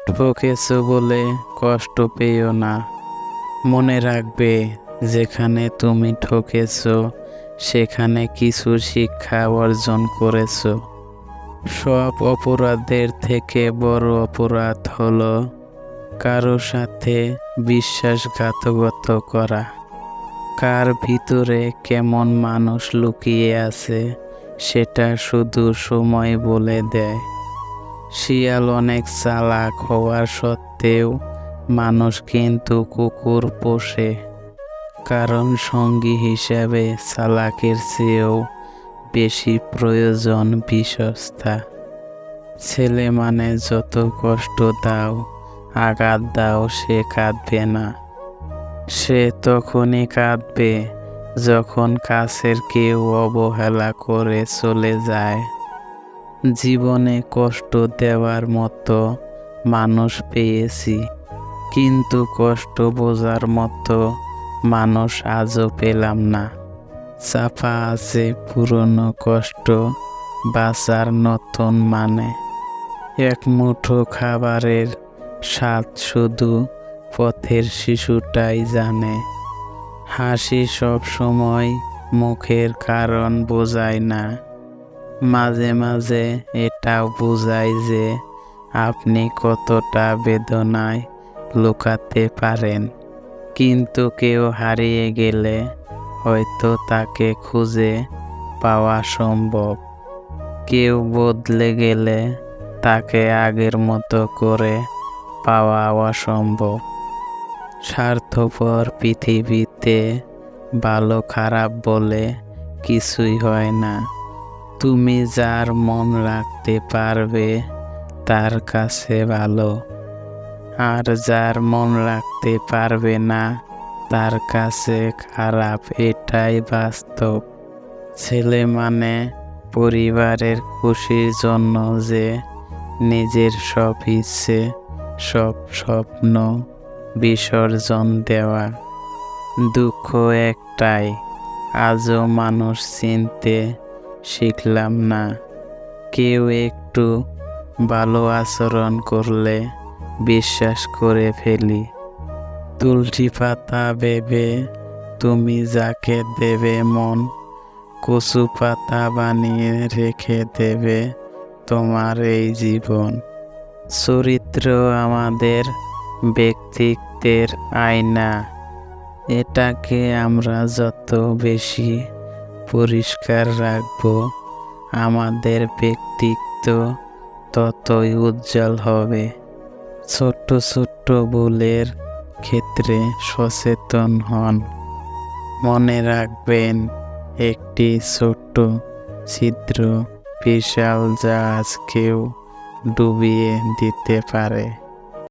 ঠকেছো বলে কষ্ট পেও না। মনে রাখবে, যেখানে তুমি ঠকেছো সেখানে কিছু শিক্ষা অর্জন করেছো। সব অপরাধের থেকে বড় অপরাধ হলো কারো সাথে বিশ্বাসঘাতকতা করা। কার ভিতরে কেমন মানুষ লুকিয়ে আছে সেটা শুধু সময় বলে দেয়। শিয়াল অনেক চালাক হওয়ার সত্ত্বেও মানুষ কিন্তু কুকুর পোষে, কারণ সঙ্গী হিসেবে চালাকের চেয়েও বেশি প্রয়োজন বিশ্বস্তা। ছেলে মানে যত কষ্ট দাও, আঘাত দাও, সে কাঁদবে না। সে তখনই কাঁদবে যখন কাছের কেউ অবহেলা করে চলে যায়। জীবনে কষ্ট দেওয়ার মতো মানুষ পেয়েছি, কিন্তু কষ্ট বোঝার মতো মানুষ আজও পেলাম না। চাপা আছে পুরনো কষ্ট, বাঁচার নতুন মানে। এক মুঠো খাবারের স্বাদ শুধু পথের শিশুটাই জানে। হাসি সব সময় মুখের কারণ বোঝায় না। মাঝে মাঝে এটাও বোঝায় যে আপনি কতটা বেদনায় লুকাতে পারেন। কিন্তু কেউ হারিয়ে গেলে হয়তো তাকে খুঁজে পাওয়া সম্ভব। কেউ বদলে গেলে তাকে আগের মতো করে পাওয়া অসম্ভব। স্বার্থপর পৃথিবীতে ভালো খারাপ বলে কিছুই হয় না। তুমি যার মন রাখতে পারবে তার কাছে ভালো, আর যার মন রাখতে পারবে না তার কাছে খারাপ, এটাই বাস্তব। ছেলে মানে পরিবারের খুশির জন্য যে নিজের সব ইচ্ছে, সব স্বপ্ন বিসর্জন দেওয়া। দুঃখ একটাই, আজও মানুষ চিনতে শিখলাম না। কেউ একটু ভালো আচরণ করলে বিশ্বাস করে ফেলি। তুলসী পাতা ভেবে তুমি যাকে দেবে মন, কচু পাতা বানিয়ে রেখে দেবে তোমার এই জীবন। চরিত্র আমাদের ব্যক্তিত্বের আয়না। এটাকে আমরা যত বেশি পরিষ্কার রাখব, আমাদের ব্যক্তিত্ব ততই উজ্জ্বল হবে। ছোট্ট ছোট্ট ভুলের ক্ষেত্রে সচেতন হন। মনে রাখবেন, একটি ছোট্ট ছিদ্র বিশাল জাহাজকেও ডুবিয়ে দিতে পারে।